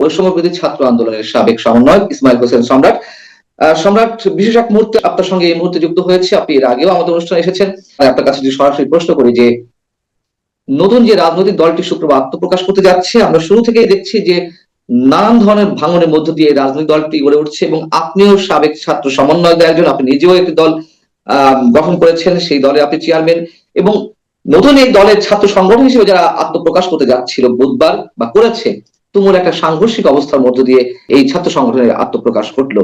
বৈষম্যবিরোধী ছাত্র আন্দোলনের সাবেক সমন্বয়ক ইসমাইল হোসেন সম্রাট। সম্রাট, বিশেষ এক মুহূর্তে আপনার সঙ্গে এই মুহূর্তে যুক্ত হয়েছে। আপনি এর আগেও আমাদের অনুষ্ঠানে এসেছেন। আপনার কাছে যদি সরাসরি প্রশ্ন করি যে নতুন যে রাজনৈতিক দলটি শুক্রবার আত্মপ্রকাশ করতে যাচ্ছে, আমরা শুরু থেকেই দেখছি যে নানান ধরনের ভাঙনের মধ্য দিয়ে রাজনৈতিক দলটি গড়ে উঠছে এবং আপনিও সাবেক ছাত্র সমন্বয়ক একজন, আপনি নিজেও একটি দল গঠন করেছেন, সেই দলে আপনি চেয়ারম্যান এবং নতুন এই দলের ছাত্র সংগঠন হিসেবে যারা আত্মপ্রকাশ করতে যাচ্ছিল বুধবার বা করেছে, তুমুল একটা সাংঘর্ষিক অবস্থার মধ্য দিয়ে এই ছাত্র সংগঠনের আত্মপ্রকাশ ঘটলো।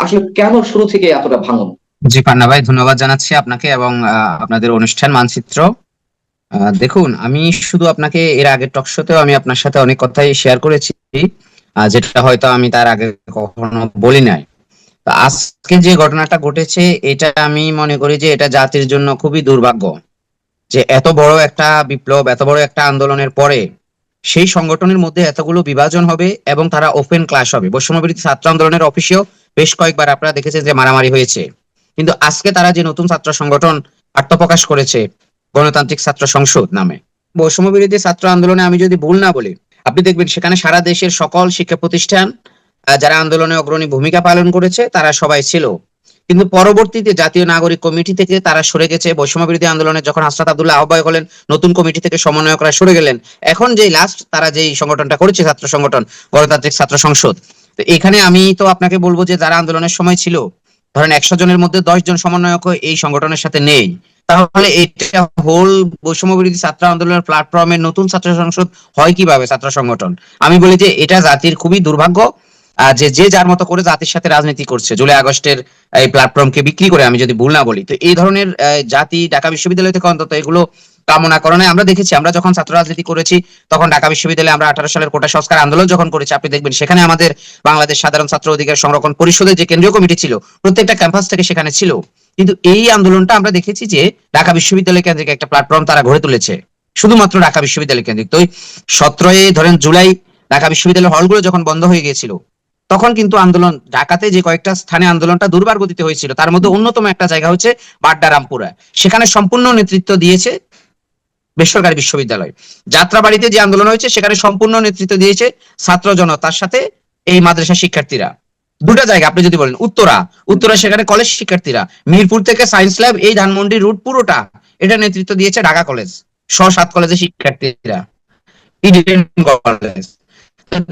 আসলে কেন শুরু থেকে এতটা ভাঙন? জি পান্না ভাই, ধন্যবাদ জানাচ্ছি আপনাকে এবং আপনাদের অনুষ্ঠান মানচিত্র। দেখুন, আমি শুধু আপনাকে এর আগের টক শোতেও আমি আপনার সাথে অনেক কথাই শেয়ার করেছি, যেটা হয়তো আমি তার আগে কখনো বলি নাই। তো আজকে যে ঘটনাটা ঘটেছে, এটা আমি মনে করি যে এটা জাতির জন্য খুবই দুর্ভাগ্য যে এত বড় একটা বিপ্লব, এত বড় একটা আন্দোলনের পরে সেই সংগঠনের মধ্যে এতগুলো বিভাজন হবে এবং তারা ওপেন ক্লাশ হবে। বৈষম্যবিরোধী ছাত্র আন্দোলনের অফিসেও বেশ কয়েকবার আপনারা দেখেছেন যে মারামারি হয়েছে, কিন্তু আজকে তারা যে নতুন ছাত্র সংগঠন আত্মপ্রকাশ করেছে গণতান্ত্রিক ছাত্র সংসদ নামে, বৈষম্যবিরোধী ছাত্র আন্দোলনে আমি যদি ভুল না বলি, আপনি দেখবেন সেখানে সারা দেশের সকল শিক্ষা প্রতিষ্ঠান যারা আন্দোলনে অগ্রণী ভূমিকা পালন করেছে তারা সবাই ছিল। কিন্তু পরবর্তীতে জাতীয় নাগরিক কমিটি থেকে তারা সরে গেছে। বৈষম্যবিরোধী আন্দোলনে যখন হাসনাত আব্দুল্লাহ আহ্বায়ক হলেন, নতুন কমিটি থেকে সমন্বয়করা সরে গেলেন। এখন যে লাস্ট তারা যেই সংগঠনটা করেছে, ছাত্র সংগঠন গণতান্ত্রিক ছাত্র সংসদ, তো এখানে আমি তো আপনাকে বলবো যে যারা আন্দোলনের সময় ছিল, ধরেন 100 জনের মধ্যে 10 জন সমন্বয়ক এই সংগঠনের সাথে নেই, তাহলে এটা হোল বৈষম্যবিরোধী ছাত্র আন্দোলনের প্ল্যাটফর্মের নতুন ছাত্র সংসদ হয় কিভাবে ছাত্র সংগঠন? আমি বলি যে এটা জাতির খুবই দুর্ভাগ্য, যে যে যার মতো করে জাতির সাথে রাজনীতি করছে, জুলাই আগস্টের এই প্ল্যাটফর্মকে বিক্রি করে, আমি যদি ভুল না বলি। তো এই ধরনের জাতি ঢাকা বিশ্ববিদ্যালয় থেকে অন্তত এগুলো কামনা করে না। আমরা দেখেছি, আমরা যখন ছাত্র রাজনীতি করেছি তখন ঢাকা বিশ্ববিদ্যালয়ে আমরা 18 সালের কোটা সংস্কার আন্দোলন যখন করেছি, আপনি দেখবেন সেখানে আমাদের বাংলাদেশ সাধারণ ছাত্র অধিকার সংরক্ষণ পরিষদের যে কেন্দ্রীয় কমিটি ছিল, প্রত্যেকটা ক্যাম্পাস থেকে সেখানে ছিল। কিন্তু এই আন্দোলনটা আমরা দেখেছি যে ঢাকা বিশ্ববিদ্যালয় কেন্দ্রিক একটা প্ল্যাটফর্ম তারা গড়ে তুলেছে, শুধুমাত্র ঢাকা বিশ্ববিদ্যালয় কেন্দ্রিক। তো 17 ধরেন জুলাই ঢাকা বিশ্ববিদ্যালয়ের হলগুলো যখন বন্ধ হয়ে গিয়েছিল, তখন কিন্তু আন্দোলন ঢাকাতে যে কয়েকটা স্থানে আন্দোলনটা দুর্বার গতিতে হয়েছিল, তার মধ্যে অন্যতম একটা জায়গা হচ্ছে বাড্ডা রামপুরা। সেখানে সম্পূর্ণ নেতৃত্ব দিয়েছে বেসরকারি বিশ্ববিদ্যালয়। যাত্রাবাড়িতে যে আন্দোলন হয়েছে সেখানে সম্পূর্ণ নেতৃত্ব দিয়েছে ছাত্র জনতার সাথে এই মাদ্রাসা শিক্ষার্থীরা। দুটা জায়গা আপনি যদি বলেন, উত্তরা সেখানে কলেজ শিক্ষার্থীরা, মিরপুর থেকে সায়েন্স ল্যাব এই ধানমন্ডি রুট পুরোটা এটা নেতৃত্ব দিয়েছে ঢাকা কলেজ, 7 কলেজের শিক্ষার্থীরা, ইডেন কলেজ।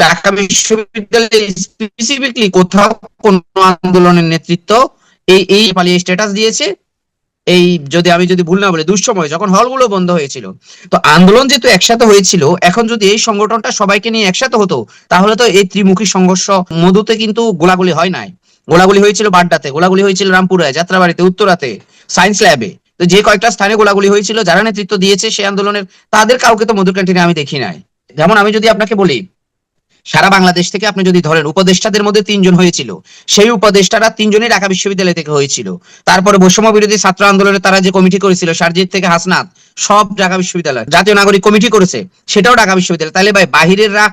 ঢাকা বিশ্ববিদ্যালয়ে স্পেসিফিকলি কোথাও কোন আন্দোলনের নেতৃত্ব এই পালিয়ে স্ট্যাটাস দিয়েছে। এই যদি ভুল না বলি, দুঃসময় যখন হলগুলো বন্ধ হয়েছিল। তো আন্দোলন যেহেতু একসাথে হয়েছিল, এখন যদি এই সংগঠনটা সবাইকে নিয়ে একসাথে হতো, তাহলে তো এই ত্রিমুখী সংঘর্ষ মধুতে কিন্তু গোলাগুলি হয় নাই। গোলাগুলি হয়েছিল বাড্ডাতে, গোলাগুলি হয়েছিল রামপুরায়, যাত্রাবাড়িতে, উত্তরাতে, সায়েন্স ল্যাবে। তো যে কয়েকটা স্থানে গোলাগুলি হয়েছিল, যারা নেতৃত্ব দিয়েছে সেই আন্দোলনের, তাদের কাউকে তো মধুর ক্যান্টিনে আমি দেখি নাই। যেমন আমি যদি আপনাকে বলি, সারা বাংলাদেশ থেকে আপনি যদি ধরেন উপদেষ্টাদের মধ্যে 3 জন হয়েছিল, সেই উপদেষ্টারা 3 জনই ঢাকা বিশ্ববিদ্যালয় থেকে হয়েছিল। তারপরে বৈষম্য বিরোধী ছাত্র আন্দোলনে তারা যে কমিটি করেছিল, সারজিৎ থেকে হাসনাত, সব ঢাকা বিশ্ববিদ্যালয়। জাতীয় নাগরিক কমিটি করেছে, সেটাও ঢাকা বিশ্ববিদ্যালয়। তাহলে ভাই বাহিরেররা,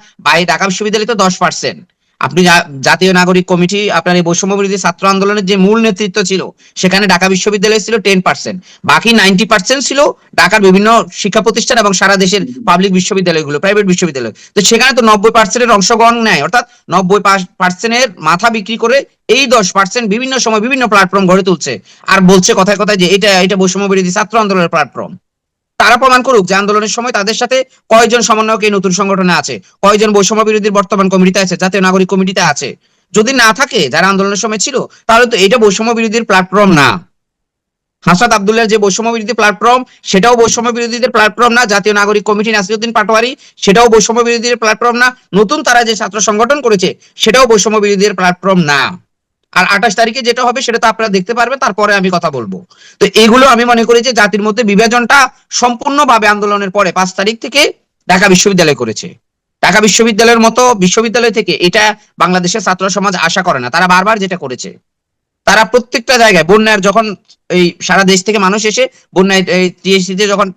ঢাকা বিশ্ববিদ্যালয় তো 10%। আপনি জাতীয় নাগরিক কমিটি, আপনার এই বৈষম্য বিরোধী ছাত্র আন্দোলনের যে মূল নেতৃত্ব ছিল, সেখানে ঢাকা বিশ্ববিদ্যালয় ছিল 10%, বাকি 90% ছিল ঢাকার বিভিন্ন শিক্ষা প্রতিষ্ঠান এবং সারা দেশের পাবলিক বিশ্ববিদ্যালয়গুলো, প্রাইভেট বিশ্ববিদ্যালয়। তো সেখানে তো 90% অংশগ্রহণ নেয়, অর্থাৎ 90% মাথা বিক্রি করে এই 10% বিভিন্ন সময় বিভিন্ন প্ল্যাটফর্ম গড়ে তুলছে আর বলছে কথায় কথায় যে এটা বৈষম্য বিরোধী ছাত্র আন্দোলনের প্ল্যাটফর্ম। তারা প্রমাণ করুক যে আন্দোলনের সময় তাদের সাথে কয়জন সমন্বয়ক এই নতুন সংগঠনে আছে, কয়জন বৈষম্য বিরোধীর বর্তমান কমিটিতে আছে, জাতীয় নাগরিক কমিটিতে আছে। যদি না থাকে যারা আন্দোলনের সময় ছিল, তাহলে তো এটা বৈষম্য বিরোধীর প্ল্যাটফর্ম না। হাসনাত আব্দুল্লাহর যে বৈষম্য বিরোধী প্ল্যাটফর্ম, সেটাও বৈষম্য বিরোধীদের প্ল্যাটফর্ম না। জাতীয় নাগরিক কমিটি নাসিরউদ্দিন পাটোয়ারি, সেটাও বৈষম্য বিরোধীদের প্ল্যাটফর্ম না। নতুন তারা যে ছাত্র সংগঠন করেছে, সেটাও বৈষম্য বিরোধীদের প্ল্যাটফর্ম না। আর 28 তারিখে যেটা হবে সেটা তো আপনারা দেখতে পারবেন, তারপরে আমি কথা বলবো। তো এগুলো আমি মনে করি যে জাতির মধ্যে বিভাজনটা সম্পূর্ণভাবে আন্দোলনের পরে 5 তারিখ থেকে ঢাকা বিশ্ববিদ্যালয় করেছে। ঢাকা বিশ্ববিদ্যালয়ের মতো বিশ্ববিদ্যালয় থেকে এটা বাংলাদেশের ছাত্র সমাজ আশা করে না। তারা বারবার যেটা করেছে, তারা প্রত্যেকটা জায়গায় বন্যার যখন এই সারা দেশ থেকে মানুষ এসে বন্যায় টিএসসিতে যখন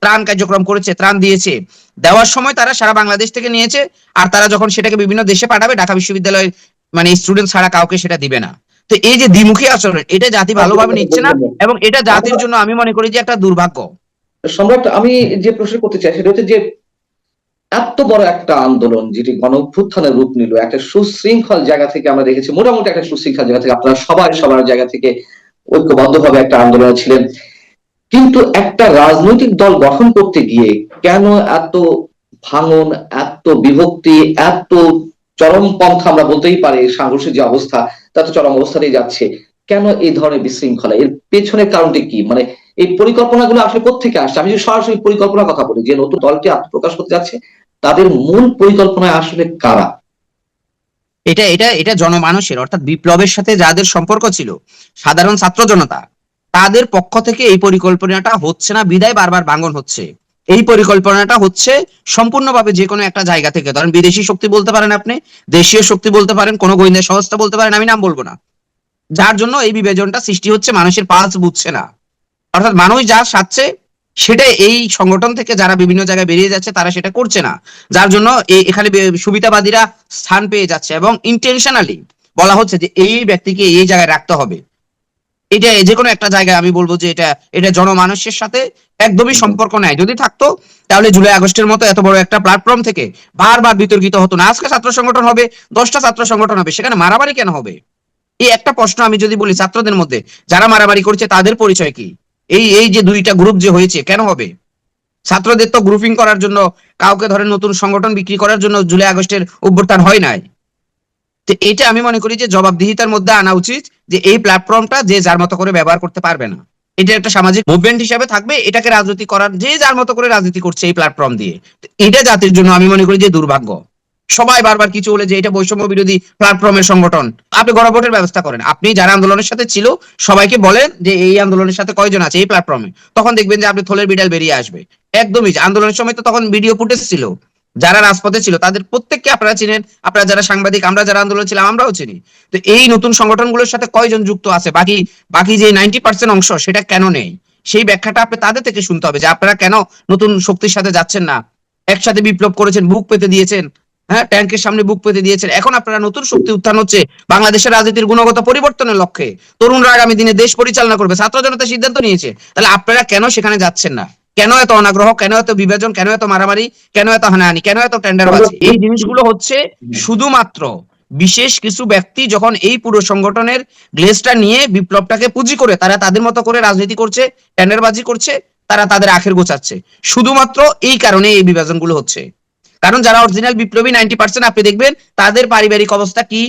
ত্রাণ কার্যক্রম করেছে, ত্রাণ দিয়েছে, দেওয়ার সময় তারা সারা বাংলাদেশ থেকে নিয়েছে। আর তারা যখন সেটাকে বিভিন্ন দেশে পাঠাবে, ঢাকা বিশ্ববিদ্যালয় মানে স্টুডেন্ট ছাড়া কাউকে সেটা দিবে না। তো এই যে দ্বিমুখী আচরণ, এটা জাতি ভালোভাবে নিচ্ছে না এবং এটা জাতির জন্য আমি মনে করি যে একটা দুর্ভাগ্য। সম্রাট, আমি যে প্রশ্ন করতে চাই সেটা হচ্ছে যে এত বড় একটা আন্দোলন যেটি গণ অভ্যুত্থানের রূপ নিল, একটা সুশৃঙ্খল জায়গা থেকে আমরা দেখেছি, মোটামুটি একটা সুশৃঙ্খল জায়গা থেকে আপনারা সবাই সবার জায়গা থেকে ঐক্যবদ্ধভাবে একটা আন্দোলনে ছিলেন, কিন্তু একটা রাজনৈতিক দল গঠন করতে গিয়ে কেন এত ভাঙন, এত বিভক্তি, এত চরমপন্থা, আমরা বলতেই পারি সাংঘর্ষিক যে অবস্থা, তা তো চরম অবস্থাতেই যাচ্ছে। কেন এই ধরনের বিশৃঙ্খলা? এর পেছনের কারণটি কি? মানে এই পরিকল্পনাগুলো আসলে কোত্থেকে আসছে? আমি যদি সরাসরি পরিকল্পনার কথা বলি, যে নতুন দলটি আত্মপ্রকাশ করতে যাচ্ছে, তাদের মূল পরিকল্পনায় আসলে কারা? এটা এটা এটা জনমানুষের, অর্থাৎ বিপ্লবের সাথে যাদের সম্পর্ক ছিল, সাধারণ ছাত্র জনতা, তাদের পক্ষ থেকে এই পরিকল্পনাটা হচ্ছে না বিদায় বারবার ভাঙন হচ্ছে। এই পরিকল্পনাটা হচ্ছে সম্পূর্ণভাবে যে কোনো একটা জায়গা থেকে, ধরেন বিদেশি শক্তি বলতে পারেন আপনি, দেশীয় শক্তি বলতে পারেন, কোনো গোয়েন্দা সংস্থা বলতে পারেন, আমি নাম বলবো না, যার জন্য এই বিভাজনটা সৃষ্টি হচ্ছে। মানুষের পালস বুঝছে না, অর্থাৎ মানুষ যা চাচ্ছে সেটা এই সংগঠন থেকে যারা বিভিন্ন জায়গায় বেরিয়ে যাচ্ছে তারা সেটা করছে না, যার জন্য এখানে সুবিধাবাদীরা স্থান পেয়ে যাচ্ছে এবং ইন্টেনশনালি বলা হচ্ছে যে এই ব্যক্তিকে এই জায়গায় রাখতে হবে। এটা যে কোনো একটা জায়গায় আমি বলবো যে এটা এটা জনমানুষের সাথে একদমই সম্পর্ক নাই। যদি থাকতো তাহলে জুলাই আগস্টের মতো এত বড় একটা প্ল্যাটফর্ম থেকে বারবার বিতর্কিত হতো না। আজকে ছাত্র সংগঠন হবে, 10টা ছাত্র সংগঠন হবে, সেখানে মারামারি কেন হবে? এই একটা প্রশ্ন আমি যদি বলি, ছাত্রদের মধ্যে যারা মারামারি করছে তাদের পরিচয় কি? এই এই যে দুইটা গ্রুপ যে হয়েছে কেন হবে? ছাত্রদের তো গ্রুপিং করার জন্য, কাউকে ধরেন নতুন সংগঠন বিক্রি করার জন্য জুলাই আগস্টের অভ্যুত্থান হয় নাই। তো এটা আমি মনে করি যে জবাবদিহিতার মধ্যে আনা উচিত, যে এই প্ল্যাটফর্মটা যে যার মতো করে ব্যবহার করতে পারবে না। এটা একটা সামাজিক মুভমেন্ট হিসেবে থাকবে, এটাকে রাজনীতি করার, যে যার মতো করে রাজনীতি করছে এই প্ল্যাটফর্ম দিয়ে। তো এটা জাতির জন্য আমি মনে করি যে দুর্ভাগ্য। সবাই বারবার কিছু বলে যে এটা বৈষম্য বিরোধী প্ল্যাটফর্মের সংগঠন। আপনি গণভোটের ব্যবস্থা করেন, আপনি যারা আন্দোলনের সাথে ছিল সবাইকে বলেন যে এই আন্দোলনের সাথে কয়জন আছে এই প্ল্যাটফর্মে, তখন দেখবেন যে আপনি থলের বিড়াল বেরিয়ে আসবে। একদমই, আন্দোলনের সময় তো তখন ভিডিও ফুটেজ ছিল, যারা রাজপথে ছিল তাদের প্রত্যেককে আপনারা চিনেন, আপনারা যারা সাংবাদিক, আমরা যারা আন্দোলন ছিলাম আমরাও চিনি। তো এই নতুন সংগঠনগুলোর সাথে কয়জন যুক্ত আছে, বাকি বাকি যে 90% অংশ সেটা কেন নেই, সেই ব্যাখ্যাটা আপনি তাদের থেকে শুনতে হবে যে আপনারা কেন নতুন শক্তির সাথে যাচ্ছেন না। একসাথে বিপ্লব করেছেন, বুক পেতে দিয়েছেন, হ্যাঁ ট্যাঙ্কের সামনে বুক পেতে দিয়েছেন, এখন আপনারা নতুন শক্তি উত্থান হচ্ছে বাংলাদেশের রাজনীতির গুণগত পরিবর্তনের লক্ষ্যে, তরুণরা আগামী দিনে দেশ পরিচালনা করবে, ছাত্র জনতা সিদ্ধান্ত নিয়েছে, তাহলে আপনারা কেন সেখানে যাচ্ছেন না? কেন এত অনাগ্রহ, কেন এত বিভাজন, কেন এত মারামারি, কেন এত হানাহানি, কেন এত টেন্ডারবাজি? এই জিনিসগুলো হচ্ছে শুধুমাত্র বিশেষ কিছু ব্যক্তি যখন এই পুরো সংগঠনের গ্লেজটা নিয়ে বিপ্লবটাকে পুঁজি করে তারা তাদের মতো করে রাজনীতি করছে, টেন্ডারবাজি করছে, তারা তাদের আখের গোছাচ্ছে। শুধুমাত্র এই কারণে এই বিভাজনগুলো হচ্ছে। কারণ যারা অরিজিনাল বিপ্লবী 90% আপনি দেখবেন তাদের পারিবারিক অবস্থা কি,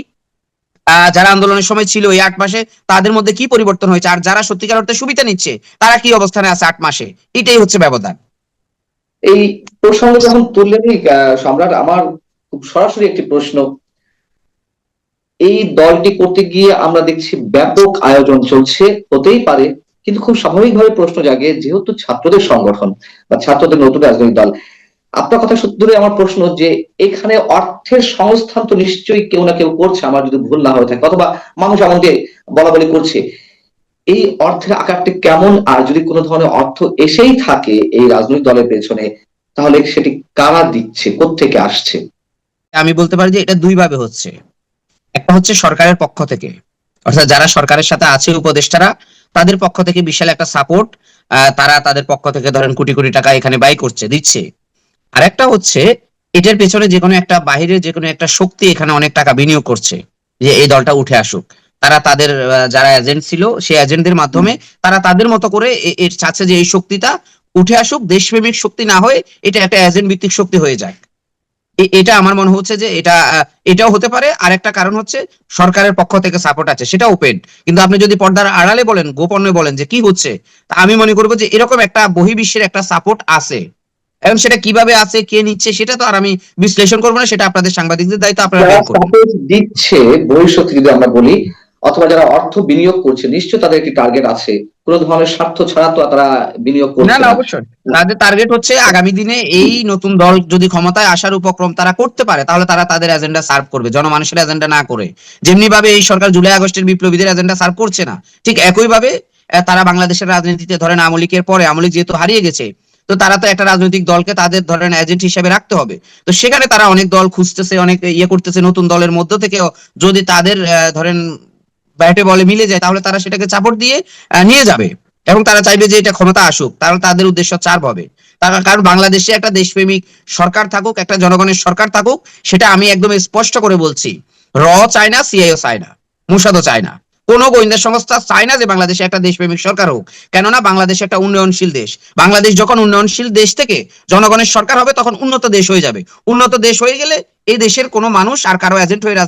যারা আন্দোলনের সময় ছিল এই 8 মাসে তাদের মধ্যে কি পরিবর্তন হয়েছে, আর যারা সত্যিকার অর্থে সুবিধা নিচ্ছে তারা কি অবস্থানে আছে 8 মাসে, এটাই হচ্ছে ব্যবধান। এই প্রসঙ্গ যখন তুললেনই সম্রাট, আমার খুব সরাসরি একটি প্রশ্ন। এই দলটি করতে গিয়ে আমরা দেখছি ব্যাপক আয়োজন চলছে, হতেই পারে, কিন্তু খুব স্বাভাবিকভাবে প্রশ্ন জাগে, যেহেতু ছাত্রদের সংগঠন বা ছাত্রদের নতুন রাজনৈতিক দল, আপনার কথা সত্যি ধরে আমার প্রশ্ন যে এখানে অর্থের সংস্থান তো নিশ্চয়ই কেউ না কেউ করছে, আমার যদি ভুল না হয়ে থাকে, অথবা মানুষ আমাকে বলা বলি করছে। এই অর্থের আকারটি কেমন? আর যদি কোনো ধরনের অর্থ এসেই থাকে এই রাজনৈতিক দলের পেছনে, তাহলে সেটি কারা দিচ্ছে, কোত্থেকে আসছে? আমি বলতে পারি যে এটা দুই ভাবে হচ্ছে। একটা হচ্ছে সরকারের পক্ষ থেকে, অর্থাৎ যারা সরকারের সাথে আছে উপদেষ্টারা, তাদের পক্ষ থেকে বিশাল একটা সাপোর্ট, তারা তাদের পক্ষ থেকে ধরেন কোটি কোটি টাকা এখানে ব্যয় করছে, দিচ্ছে। আর একটা হচ্ছে এটার পেছনে যে কোনো একটা বাহিরের যে কোনো একটা শক্তি এখানে অনেক টাকা বিনিয়োগ করছে যে এই দলটা উঠে আসুক। তারা তাদের যারা এজেন্ট ছিল সেই এজেন্টদের মাধ্যমে তারা তাদের মতো করে এর চাচ্ছে যে এই শক্তিটা উঠে আসুক, দেশপ্রেমিক শক্তি না হয়ে এটা একটা এজেন্ট ভিত্তিক শক্তি হয়ে যায়। এটা আমার মনে হচ্ছে যে এটাও হতে পারে। আর একটা কারণ হচ্ছে সরকারের পক্ষ থেকে সাপোর্ট আছে, সেটা ওপেন, কিন্তু আপনি যদি পর্দার আড়ালে বলেন, গোপনে বলেন যে কি হচ্ছে, তা আমি মনে করবো যে এরকম একটা বহির্বিশ্বের একটা সাপোর্ট আছে। এবং সেটা কিভাবে আছে, কে নিচ্ছে, সেটা তো আর আমি বিশ্লেষণ করবো না, সেটা আপনাদের সাংবাদিকদের দায়িত্ব, আপনারা যারা বের করবেন। সাপোর্ট দিচ্ছে ভবিষ্যতে যদি আমরা বলি, অথবা যারা অর্থ বিনিয়োগ করছে, নিশ্চয় তাদের একটি টার্গেট আছে, কোনো ধরনের স্বার্থ ছাড়া তো তারা বিনিয়োগ না করছে না না। অবশ্যই তাদের টার্গেট হচ্ছে আগামী দিনে এই নতুন দল যদি ক্ষমতায় আসার উপক্রম তারা করতে পারে, তাহলে তারা তাদের এজেন্ডা সার্ভ করবে, জনমানুষের এজেন্ডা না করে। যেমনি ভাবে এই সরকার জুলাই আগস্টের বিপ্লবীদের এজেন্ডা সার্ভ করছে না, ঠিক একই ভাবে তারা বাংলাদেশের রাজনীতিতে ধরেন আওয়ামী লীগের পরে, আওয়ামী লীগ যেহেতু হারিয়ে গেছে, তো তারা তো একটা রাজনৈতিক দলকে তাদের ধরেন এজেন্ট হিসেবে রাখতে হবে। তো সেখানে তারা অনেক দল খুঁজতেছে, অনেক ইয়ে করতেছে, নতুন দলের মধ্য থেকে যদি তাদের ধরেন ব্যাটে বলে মিলে যায় তাহলে তারা সেটাকে চাপড় দিয়ে নিয়ে যাবে। এবং তারা চাইবে যে এটা ক্ষমতা আসুক, তাহলে তাদের উদ্দেশ্য চার হবে। কারণ বাংলাদেশে একটা দেশপ্রেমিক সরকার থাকুক, একটা জনগণের সরকার থাকুক, সেটা আমি একদম স্পষ্ট করে বলছি। র চায় না, সিআইও চায় না, মোসাদও চায় না, কোনো গোয়েন্দা সংস্থা চায় না যে বাংলাদেশে একটা দেশপ্রেমিক সরকার হোক। কেননা বাংলাদেশ একটা উন্নয়নশীল দেশ। বাংলাদেশ যখন উন্নয়নশীল দেশ থেকে জনগণের সরকার হবে, তখন উন্নত দেশ হয়ে যাবে। উন্নত দেশ হয়ে গেলে এই দেশের কোনো মানুষ আর কারো এজেন্ট হয়ে